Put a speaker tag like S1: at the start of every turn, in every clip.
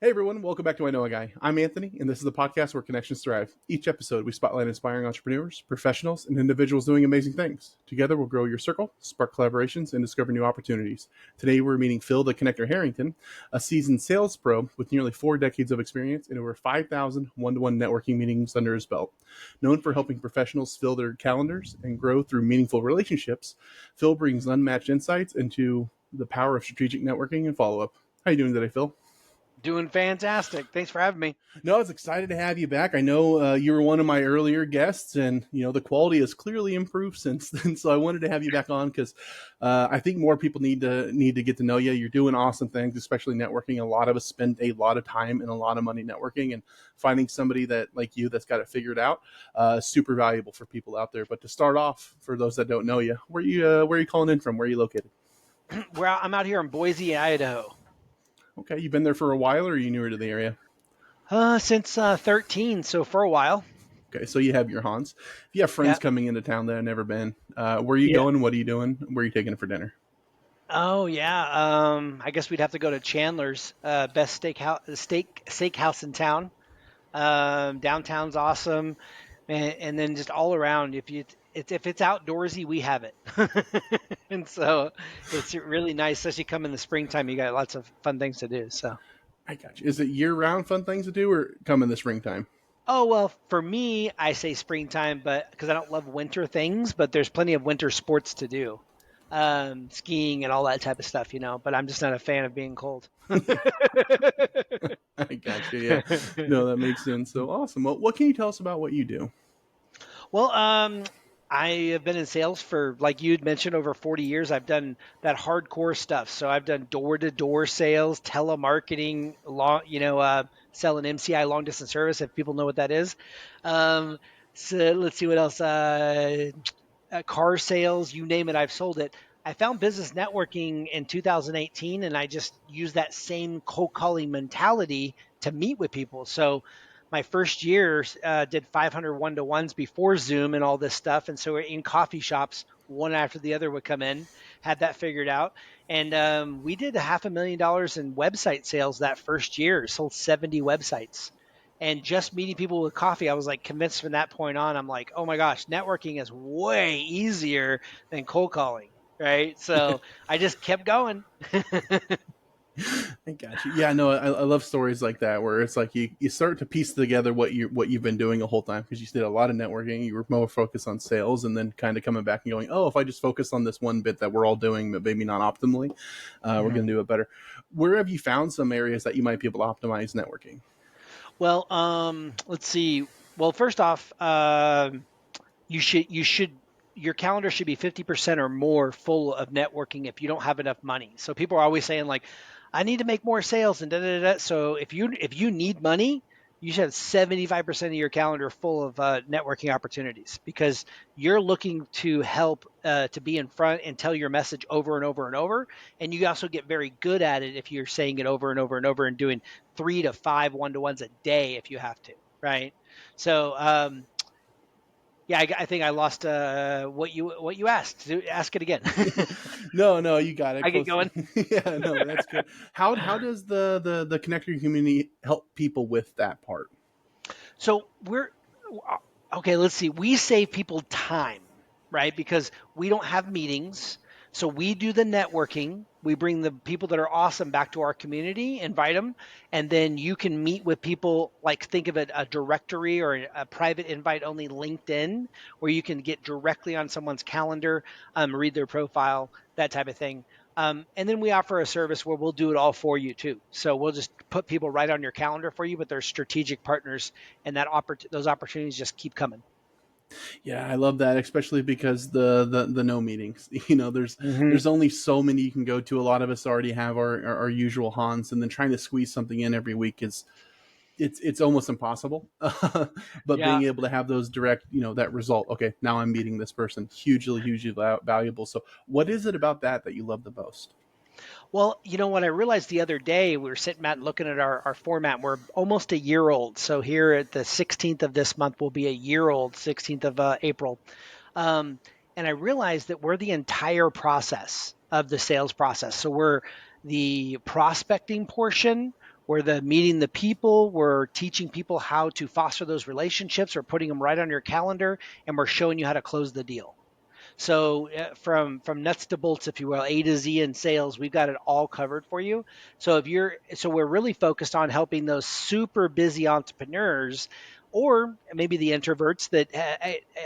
S1: Hey everyone, welcome back to I Know a Guy. I'm Anthony, and this is the podcast where connections thrive. Each episode, we spotlight inspiring entrepreneurs, professionals, and individuals doing amazing things. Together, we'll grow your circle, spark collaborations, and discover new opportunities. Today, we're meeting Phil the Connector Herrington, a seasoned sales pro with nearly 4 decades of experience and over 5,000 one-to-one networking meetings under his belt. Known for helping professionals fill their calendars and grow through meaningful relationships, Phil brings unmatched insights into the power of strategic networking and follow-up. How are you doing today, Phil?
S2: Doing fantastic. Thanks for having me.
S1: No, I was excited to have you back. I know you were one of my earlier guests, and the quality has clearly improved since then. So I wanted to have you back on because I think more people need to get to know you. You're doing awesome things, especially networking. A lot of us spend a lot of time and a lot of money networking, and finding somebody that like you that's got it figured out is super valuable for people out there. But to start off, for those that don't know you, where are you calling in from? Where are you located?
S2: I'm out here in Boise, Idaho.
S1: Okay, you've been there for a while, or are you newer to the area?
S2: Since 13, so for a while.
S1: Okay, so you have your haunts. If you have friends
S2: Yeah.
S1: coming into town that have never been, where are you
S2: Yeah.
S1: going? What are you doing? Where are you taking it for dinner?
S2: Oh yeah. I guess we'd have to go to Chandler's, best steakhouse in town. Downtown's awesome, and then just all around. If it's outdoorsy, we have it, and so it's really nice. Especially come in the springtime, you got lots of fun things to do. So.
S1: I got you. Is it year-round fun things to do, or come in the springtime?
S2: Oh, well, for me, I say springtime, but because I don't love winter things, but there's plenty of winter sports to do. Skiing and all that type of stuff, but I'm just not a fan of being cold.
S1: I got you. Yeah, no, that makes sense. So awesome. Well, what can you tell us about what you do?
S2: Well, I have been in sales for, like you'd mentioned, over 40 years. I've done that hardcore stuff. So I've done door-to-door sales, telemarketing, selling MCI, long distance service, if people know what that is. So let's see what else. Car sales, you name it, I've sold it. I found business networking in 2018, and I just used that same cold calling mentality to meet with people. So my first year did 500 one-to-ones before Zoom and all this stuff. And so we're in coffee shops, one after the other would come in, had that figured out. And we did $500,000 in website sales that first year, sold 70 websites. And just meeting people with coffee, I was like convinced from that point on. I'm like, oh my gosh, networking is way easier than cold calling. Right. So I just kept going.
S1: I got you. Yeah, no, I love stories like that where it's like you start to piece together what you've been doing the whole time because you did a lot of networking. You were more focused on sales, and then kind of coming back and going, oh, if I just focus on this one bit that we're all doing, but maybe not optimally, we're going to do it better. Where have you found some areas that you might be able to optimize networking?
S2: Well, let's see. Well, first off, you should your calendar should be 50% or more full of networking if you don't have enough money. So people are always saying like, I need to make more sales and da da da. So if you need money, you should have 75% of your calendar full of networking opportunities because you're looking to help to be in front and tell your message over and over and over. And you also get very good at it if you're saying it over and over and over and doing 3 to 5 one-to-ones a day if you have to, right? So yeah, I think I lost what you asked. Ask it again.
S1: No, you got it.
S2: I get
S1: Close.
S2: going.
S1: Yeah, no, that's good. How does the connector community help people with that part?
S2: So we're okay. Let's see. We save people time, right? Because we don't have meetings. So we do the networking. We bring the people that are awesome back to our community, invite them, and then you can meet with people. Like think of it a directory or a private invite only LinkedIn, where you can get directly on someone's calendar, read their profile, that type of thing. And then we offer a service where we'll do it all for you too. So we'll just put people right on your calendar for you, but they're strategic partners, and those opportunities just keep coming.
S1: Yeah, I love that, especially because the no meetings. There's only so many you can go to. A lot of us already have our usual haunts, and then trying to squeeze something in every week is it's almost impossible. But
S2: Yeah.
S1: being able to have those direct, that result. Okay, now I'm meeting this person. Hugely valuable. So, what is it about that you love the most?
S2: Well, you know what I realized the other day, we were sitting, Matt, looking at our format. We're almost a year old. So here at the 16th of this month will be a year old, 16th of April. And I realized that we're the entire process of the sales process. So we're the prospecting portion, We're the meeting the people. We're teaching people how to foster those relationships. We're putting them right on your calendar, and we're showing you how to close the deal. So from nuts to bolts, if you will, A to Z in sales, we've got it all covered for you. So we're really focused on helping those super busy entrepreneurs, or maybe the introverts that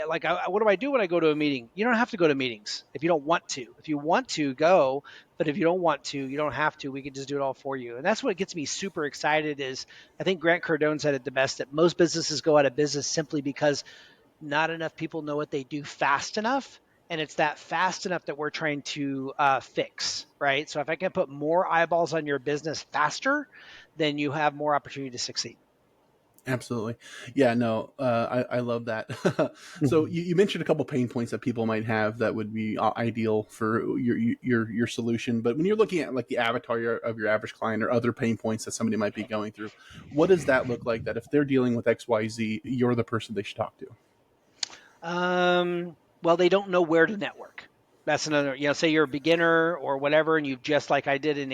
S2: like, what do I do when I go to a meeting? You don't have to go to meetings if you don't want to. If you want to, go. But if you don't want to, you don't have to. We can just do it all for you. And that's what gets me super excited. Is I think Grant Cardone said it the best, that most businesses go out of business simply because not enough people know what they do fast enough. And it's that fast enough that we're trying to fix, right? So if I can put more eyeballs on your business faster, then you have more opportunity to succeed.
S1: Absolutely. Yeah, no, I love that. So
S2: Mm-hmm.
S1: you mentioned a couple pain points that people might have that would be ideal for your solution. But when you're looking at like the avatar of your average client or other pain points that somebody might be going through, what does that look like? That if they're dealing with XYZ, you're the person they should talk to.
S2: Well, they don't know where to network. That's another, say you're a beginner or whatever, and you've just like I did in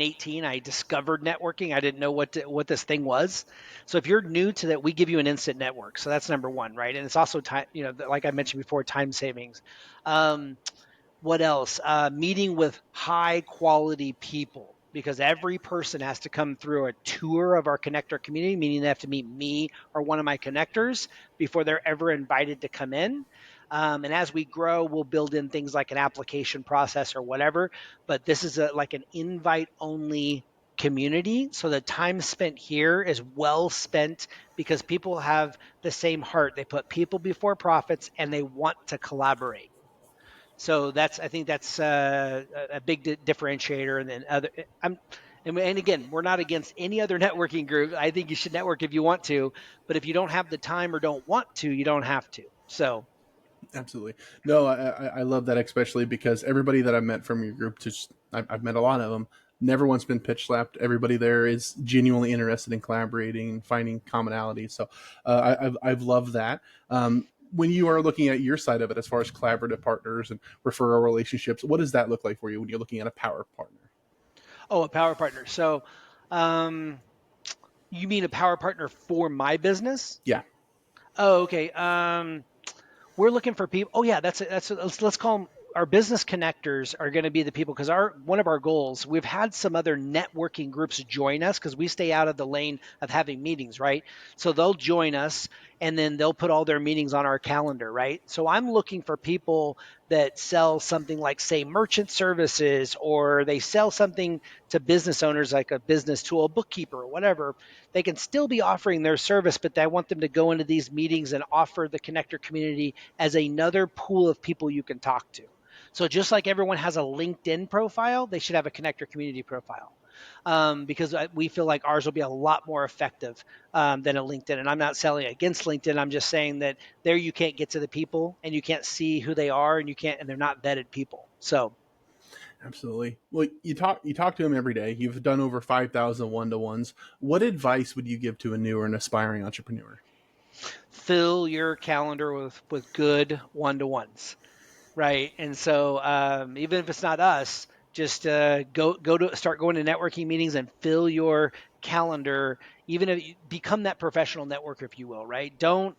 S2: 18, I discovered networking. I didn't know what this thing was. So if you're new to that, we give you an instant network. So that's number one, right? And it's also time, like I mentioned before, time savings. Um, what else? Meeting with high quality people, because every person has to come through a tour of our connector community, meaning they have to meet me or one of my connectors before they're ever invited to come in. And as we grow, we'll build in things like an application process or whatever. But this is like an invite only community. So the time spent here is well spent because people have the same heart. They put people before profits and they want to collaborate. So I think that's a big differentiator. And then and again, we're not against any other networking group. I think you should network if you want to, but if you don't have the time or don't want to, you don't have to. So
S1: Absolutely. No, I love that, especially because everybody that I've met from your group, just I've met a lot of them, never once been pitch slapped. Everybody there is genuinely interested in collaborating and finding commonality. So I've loved that. When you are looking at your side of it, as far as collaborative partners and referral relationships, what does that look like for you when you're looking at a power partner?
S2: a power partner. So um, you mean a power partner for my business?
S1: Yeah.
S2: Oh, okay. We're looking for people. Oh yeah, let's call them our business connectors are going to be the people, because our one of our goals, we've had some other networking groups join us because we stay out of the lane of having meetings, right? So they'll join us and then they'll put all their meetings on our calendar, right? So I'm looking for people that sell something like, say, merchant services, or they sell something to business owners like a business tool, a bookkeeper, or whatever. They can still be offering their service, but I want them to go into these meetings and offer the connector community as another pool of people you can talk to. So just like everyone has a LinkedIn profile, they should have a connector community profile. Because we feel like ours will be a lot more effective than a LinkedIn. And I'm not selling against LinkedIn. I'm just saying that there you can't get to the people and you can't see who they are, and they're not vetted people. So
S1: Absolutely. Well, you talk to him every day. You've done over 5,000 one-to-ones. What advice would you give to a new or an aspiring entrepreneur?
S2: fill your calendar with good one-to-ones. Right. And so even if it's not us, just go to start going to networking meetings and fill your calendar. Even if you become that professional networker, if you will, right? Don't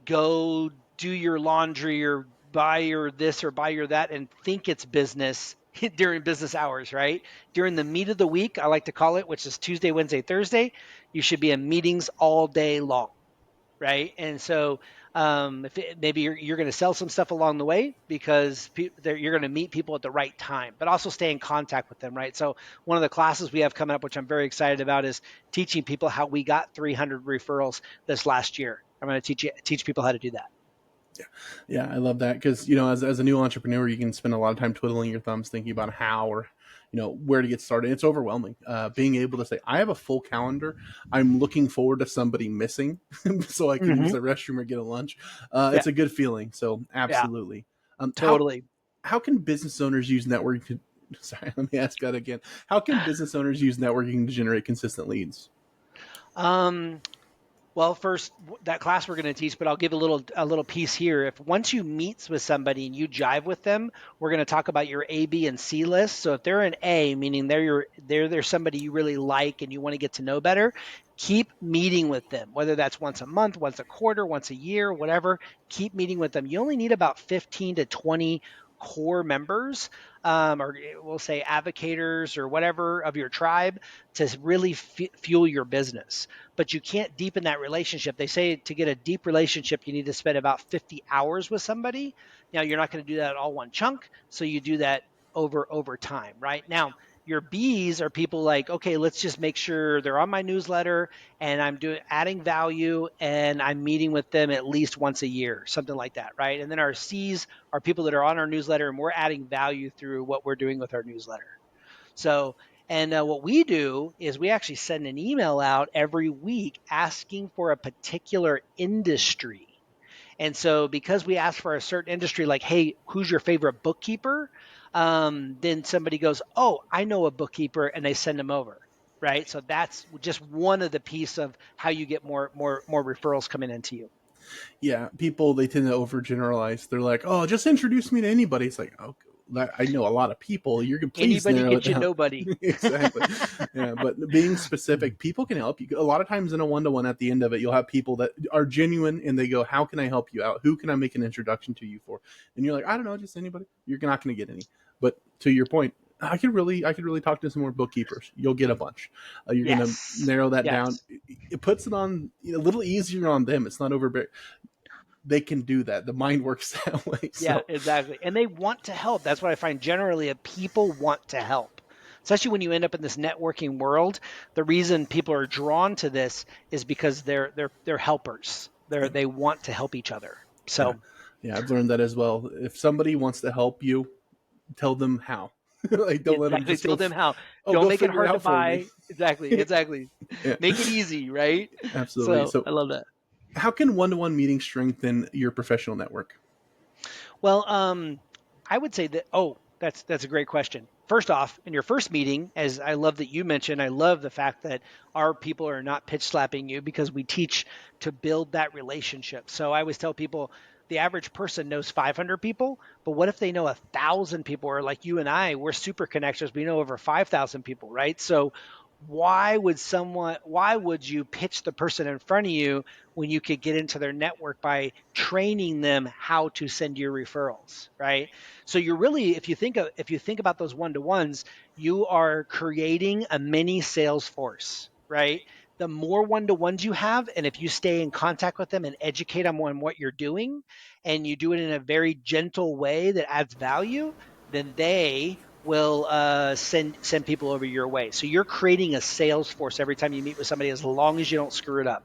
S2: go do your laundry or buy your this or buy your that and think it's business during business hours, right? During the meat of the week, I like to call it, which is Tuesday, Wednesday, Thursday, you should be in meetings all day long, right? And so maybe you're going to sell some stuff along the way because you're going to meet people at the right time, but also stay in contact with them, right? So one of the classes we have coming up, which I'm very excited about, is teaching people how we got 300 referrals this last year. I'm going to teach people how to do that.
S1: Yeah, I love that because as a new entrepreneur, you can spend a lot of time twiddling your thumbs thinking about how or where to get started. It's overwhelming. Being able to say, I have a full calendar. I'm looking forward to somebody missing, so I can use
S2: Mm-hmm.
S1: the restroom or get a lunch.
S2: Yeah,
S1: It's a good feeling. So
S2: yeah,
S1: absolutely. Um, how
S2: totally.
S1: how can business owners use networking? Sorry, let me ask that again. How can business owners use networking to generate consistent leads?
S2: Um, Well, first that class we're going to teach, but I'll give a little piece here. If once you meet with somebody and you jive with them, we're going to talk about your A, B, and C list. So if they're an A, meaning they're somebody you really like and you want to get to know better, keep meeting with them. Whether that's once a month, once a quarter, once a year, whatever. Keep meeting with them. You only need about 15 to 20 core members, or we'll say advocators or whatever of your tribe to really fuel your business, but you can't deepen that relationship. They say to get a deep relationship, you need to spend about 50 hours with somebody. Now, you're not going to do that all one chunk, so you do that over time, right? Now, your B's are people like, okay, let's just make sure they're on my newsletter and I'm doing adding value and I'm meeting with them at least once a year, something like that, right? And then our C's are people that are on our newsletter and we're adding value through what we're doing with our newsletter. So, and what we do is we actually send an email out every week asking for a particular industry. And so, because we ask for a certain industry, like, hey, who's your favorite bookkeeper? Then somebody goes, oh, I know a bookkeeper, and they send them over. Right. So that's just one of the piece of how you get more referrals coming into you.
S1: Yeah, people, they tend to overgeneralize. They're like, "Oh, just introduce me to anybody." It's like, "Oh, I know a lot of people. You're gonna please
S2: Anybody
S1: narrow it
S2: get you
S1: down."
S2: nobody.
S1: Exactly. Yeah, but being specific, people can help you. A lot of times in a one-to-one, at the end of it, you'll have people that are genuine and they go, "How can I help you out? Who can I make an introduction to you for?" And you're like, "I don't know, just anybody." You're not going to get any. But to your point, I could really talk to some more bookkeepers. You'll get a bunch. You're going to
S2: Yes.
S1: narrow that down.
S2: Yes.
S1: It puts it on a little easier on them. It's not overbearing. They can do that. The mind works that way.
S2: Yeah,
S1: So
S2: exactly. And they want to help. That's what I find generally people want to help. Especially when you end up in this networking world, the reason people are drawn to this is because they're helpers. They want to help each other.
S1: yeah,
S2: So
S1: yeah, I've learned that as well. If somebody wants to help you, tell them how. Like, don't let them
S2: exactly.
S1: just
S2: Tell them how.
S1: oh,
S2: Don't
S1: go
S2: make it
S1: figure it
S2: hard to
S1: out for me.
S2: buy. Exactly. Exactly.
S1: Yeah,
S2: Make it easy, right?
S1: absolutely.
S2: So
S1: So,
S2: I love that.
S1: how can one-to-one meetings strengthen your professional network?
S2: Well, I would say that. Oh, that's a great question. First off, in your first meeting, as I love that you mentioned, I love the fact that our people are not pitch slapping you because we teach to build that relationship. So I always tell people the average person knows 500 people, but what if they know 1,000 people? Or like you and I, we're super connectors. We know over 5,000 people, right? So why would you pitch the person in front of you when you could get into their network by training them how to send you referrals, right? So you're really, if you think about those one-to-ones, you are creating a mini sales force, right? The more one-to-ones you have, and if you stay in contact with them and educate them on what you're doing, and you do it in a very gentle way that adds value, then they will send people over your way. So you're creating a sales force every time you meet with somebody, as long as you don't screw it up.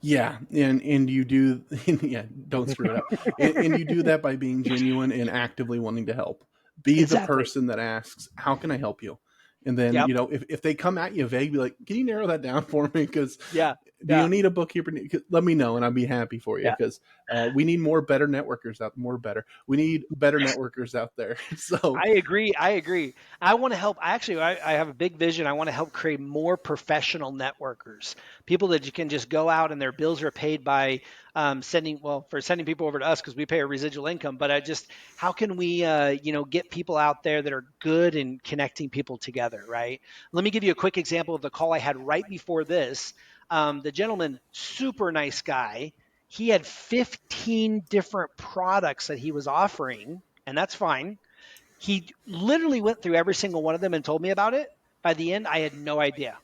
S1: Yeah, and you do. Yeah, don't screw it up. And you do that by being genuine and actively wanting to help. Be the
S2: Exactly.
S1: person that asks, "How can I help you?" And then,
S2: Yep.
S1: if they come at you vague, be like, "Can you narrow that down for me? Because
S2: Yeah.
S1: do you
S2: Yeah.
S1: need a bookkeeper? Let me know, and I'll be happy for you.
S2: Yeah.
S1: Because we need more better networkers out. More better. We need better networkers out there. So
S2: I agree. I agree. I want to help. I have a big vision. I want to help create more professional networkers, people that you can just go out and their bills are paid by sending people over to us because we pay a residual income. But how can we, get people out there that are good in connecting people together, right? Let me give you a quick example of the call I had right before this. The gentleman, super nice guy. He had 15 different products that he was offering, and that's fine. He literally went through every single one of them and told me about it. By the end, I had no idea.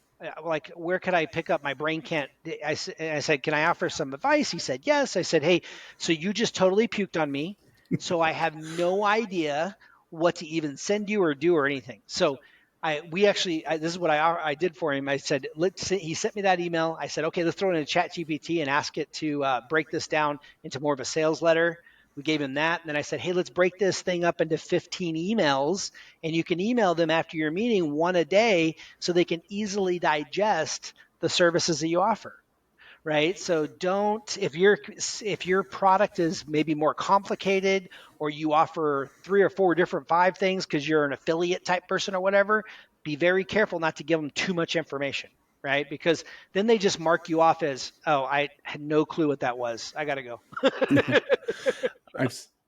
S2: Like, where could I pick up? My brain can't. I said, can I offer some advice? He said, yes. I said, hey, so you just totally puked on me. So I have no idea what to even send you or do or anything. So this is what I did for him. I said, he sent me that email. I said, okay, let's throw it in a chat GPT and ask it to break this down into more of a sales letter. We gave him that. And then I said, hey, let's break this thing up into 15 emails. And you can email them after your meeting, one a day, so they can easily digest the services that you offer. Right. So if your product is maybe more complicated, or you offer three or four different five things because you're an affiliate type person or whatever, be very careful not to give them too much information. right? Because then they just mark you off as, oh, I had no clue what that was. I got to go.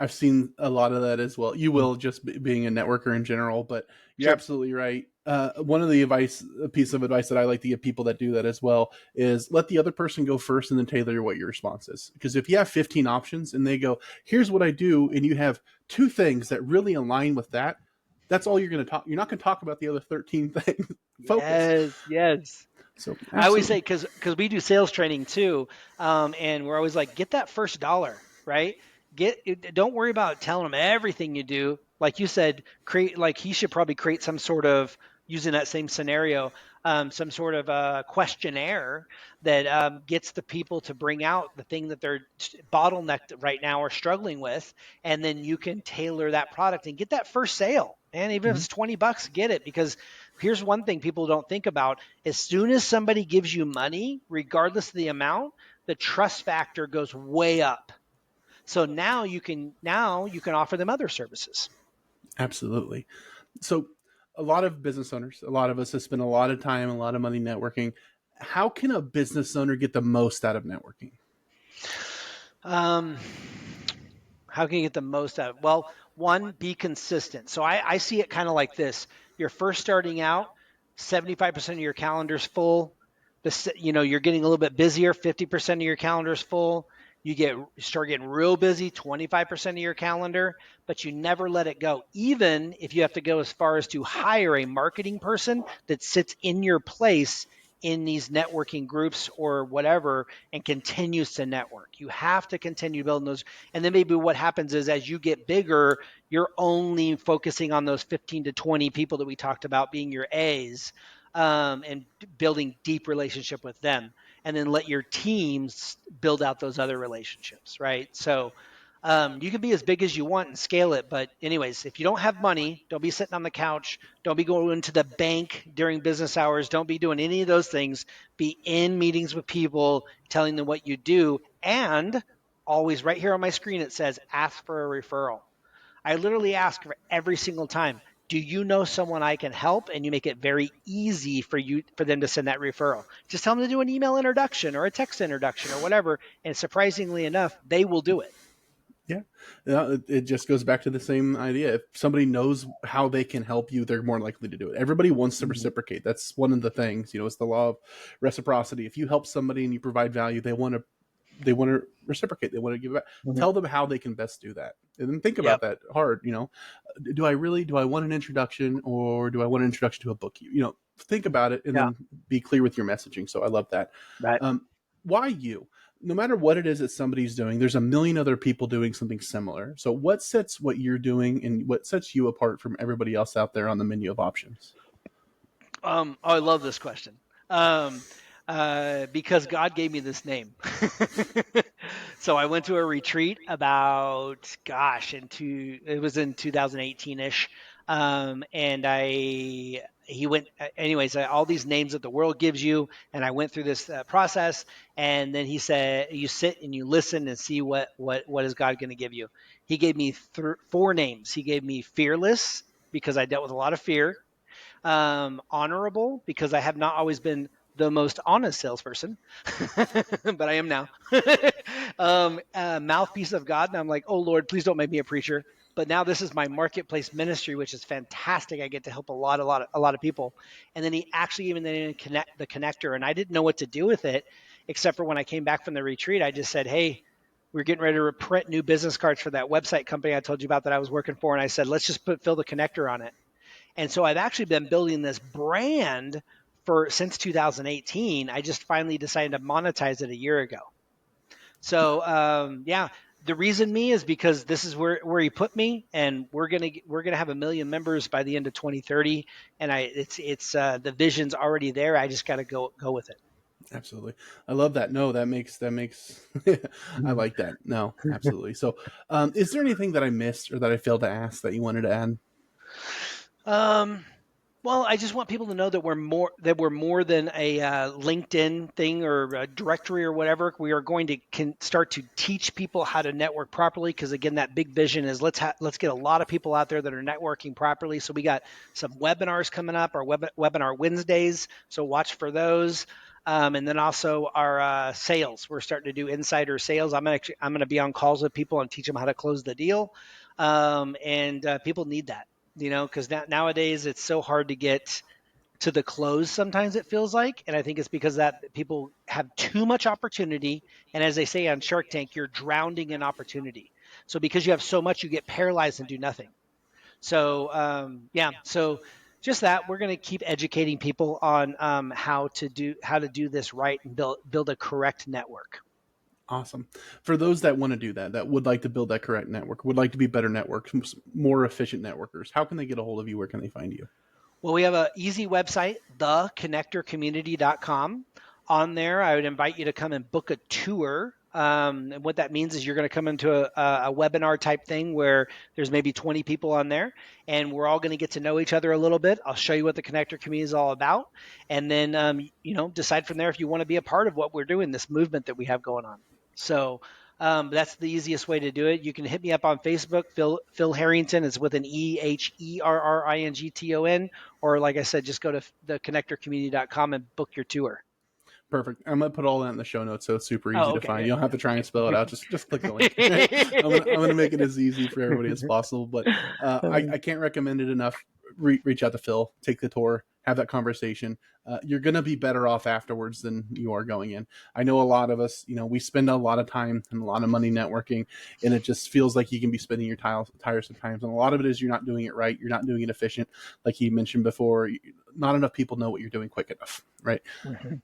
S1: I've seen a lot of that as well. You will just being a networker in general, but you're
S2: Sure.
S1: absolutely right. One of the piece of advice that I like to give people that do that as well is let the other person go first and then tailor what your response is. Because if you have 15 options and they go, here's what I do, and you have two things that really align with that, that's all you're going to talk. You're not going to talk about the other 13 things. Focus.
S2: Yes, yes.
S1: So
S2: I always
S1: absolutely.
S2: say because we do sales training too, and we're always like, get that first dollar, right? Don't worry about telling them everything you do. Like you said, create like he should probably create some sort of using that same scenario, some sort of questionnaire that gets the people to bring out the thing that they're bottlenecked right now or struggling with, and then you can tailor that product and get that first sale. And even if
S1: Mhm.
S2: it's $20, get it because here's one thing people don't think about as soon as somebody gives you money, regardless of the amount, the trust factor goes way up. So now you can offer them other services.
S1: Absolutely. So a lot of business owners, a lot of us have spent a lot of time, a lot of money networking. How can a business owner get the most out of networking?
S2: Um, how can you get the most out of it? Well, one, be consistent. So I see it kind of like this. You're first starting out, 75% of your calendar's full. You're getting a little bit busier, 50% of your calendar's full. You start getting real busy, 25% of your calendar, but you never let it go. Even if you have to go as far as to hire a marketing person that sits in your place in these networking groups or whatever and continues to network. You have to continue building those. And then maybe what happens is as you get bigger, you're only focusing on those 15 to 20 people that we talked about being your A's, and building deep relationship with them. And then let your teams build out those other relationships, right? So you can be as big as you want and scale it. But, anyways, if you don't have money, don't be sitting on the couch. Don't be going to the bank during business hours. Don't be doing any of those things. Be in meetings with people, telling them what you do. And always right here on my screen, it says ask for a referral. I literally ask for every single time, do you know someone I can help? And you make it very easy for them to send that referral. Just tell them to do an email introduction or a text introduction or whatever. And surprisingly enough, they will do it.
S1: Yeah. It just goes back to the same idea. If somebody knows how they can help you, they're more likely to do it. Everybody wants to
S2: Mhm.
S1: reciprocate. That's one of the things, it's the law of reciprocity. If you help somebody and you provide value, they want to reciprocate. They want to give it back.
S2: Mhm.
S1: Tell them how they can best do that. And then think about
S2: Yep.
S1: that hard, do I want an introduction or do I want an introduction to a book? Think about it and
S2: Yeah.
S1: then be clear with your messaging. So I love that.
S2: Right.
S1: Why you? No matter what it is that somebody's doing, there's a million other people doing something similar. So what sets what you're doing and what sets you apart from everybody else out there on the menu of options?
S2: Oh, I love this question. Um, because God gave me this name. So I went to a retreat about, gosh, it was in 2018 ish. And he went, anyways, all these names that the world gives you. And I went through this process. And then he said, you sit and you listen and see what is God going to give you. He gave me four names. He gave me fearless because I dealt with a lot of fear, honorable because I have not always been the most honest salesperson, but I am now. Mouthpiece of God, and I'm like, oh Lord, please don't make me a preacher. But now this is my marketplace ministry, which is fantastic. I get to help a lot of people. And then he actually even then connect the connector, and I didn't know what to do with it, except for when I came back from the retreat, I just said, hey. We're getting ready to print new business cards for that website company I told you about that I was working for. And I said, let's just fill the connector on it. And so I've actually been building this brand for since 2018. I just finally decided to monetize it a year ago. So yeah, the reason me is because this is where he put me, and we're gonna have 1 million members by the end of 2030, and it's the vision's already there. I just got to go with it.
S1: Absolutely. I love that. No, that makes I like that. No, absolutely. So, is there anything that I missed or that I failed to ask that you wanted to add?
S2: Um, Well, I just want people to know that we're more than a LinkedIn thing or a directory or whatever. We are going to start to teach people how to network properly because again, that big vision is let's get a lot of people out there that are networking properly. So we got some webinars coming up, our webinar Wednesdays. So watch for those. And then also our sales. We're starting to do insider sales. I'm gonna be on calls with people and teach them how to close the deal. And people need that, because nowadays it's so hard to get to the close. Sometimes it feels like, and I think it's because that people have too much opportunity, and as they say on Shark Tank, you're drowning in opportunity. So because you have so much, you get paralyzed and do nothing. So yeah, so just that we're going to keep educating people on how to do this right and build a correct network.
S1: Awesome. For those that want to do that, that would like to build that correct network, would like to be better networks, more efficient networkers, how can they get a hold of you? Where can they find you?
S2: Well, we have an easy website, theconnectorcommunity.com. On there, I would invite you to come and book a tour. And what that means is you're going to come into a webinar type thing where there's maybe 20 people on there, and we're all going to get to know each other a little bit. I'll show you what the connector community is all about, and then decide from there if you want to be a part of what we're doing, this movement that we have going on. So that's the easiest way to do it. You can hit me up on Facebook. Phil Herrington is with an Herrington, or like I said, just go to theconnectorcommunity.com and book your tour.
S1: Perfect. I'm gonna put all that in the show notes, so it's super easy
S2: Oh,
S1: to
S2: okay,
S1: find.
S2: yeah,
S1: You don't have
S2: yeah,
S1: to try and
S2: okay.
S1: spell it out. Just click the link. Right? I'm gonna make it as easy for everybody as possible. But I can't recommend it enough. Reach out to Phil, take the tour, have that conversation. You're gonna be better off afterwards than you are going in. I know a lot of us, we spend a lot of time and a lot of money networking, and it just feels like you can be spending your tires sometimes. And a lot of it is you're not doing it right. You're not doing it efficient, like you mentioned before. Not enough people know what you're doing quick enough, right?
S2: Mhm.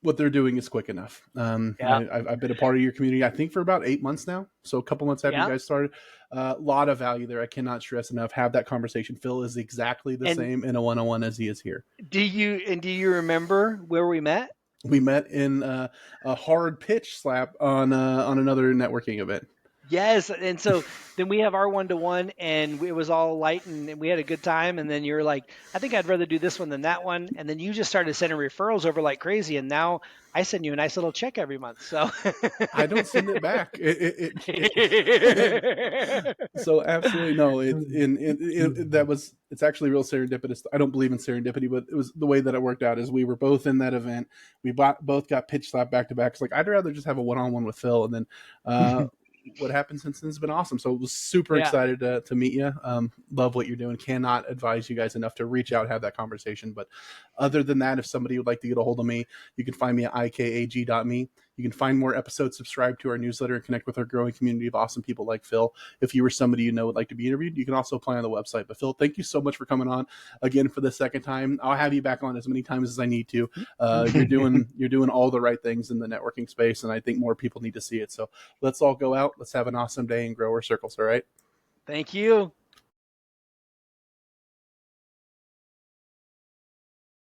S1: What they're doing is quick enough.
S2: Yeah,
S1: I've been a part of your community, I think, for about 8 months now. So a couple months after you
S2: yeah.
S1: guys started, a lot of value there. I cannot stress enough. Have that conversation. Phil is exactly the
S2: And
S1: same in a one-on-one as he is here.
S2: do you remember where we met?
S1: We met in a hard pitch slap on another networking event.
S2: Yes, and so then we have our one-to-one, and it was all light, and we had a good time. And then you're like, "I think I'd rather do this one than that one." And then you just started sending referrals over like crazy, and now I send you a nice little check every month. So,
S1: I don't send it back. So absolutely no. It's actually real serendipitous. I don't believe in serendipity, but it was the way that it worked out. Is we were both in that event. Both got pitch slapped back to back. It's like I'd rather just have a one-on-one with Phil, and then what happened since then has been awesome. So I was super
S2: Yeah.
S1: excited to meet you. Love what you're doing. Cannot advise you guys enough to reach out, have that conversation. But other than that, if somebody would like to get a hold of me, you can find me at ikag.me. You can find more episodes, subscribe to our newsletter, and connect with our growing community of awesome people like Phil. If you were somebody would like to be interviewed, you can also apply on the website. But Phil, thank you so much for coming on again for the second time. I'll have you back on as many times as I need to. You're doing all the right things in the networking space, and I think more people need to see it. So let's all go out. Let's have an awesome day and grow our circles. All right.
S2: Thank you.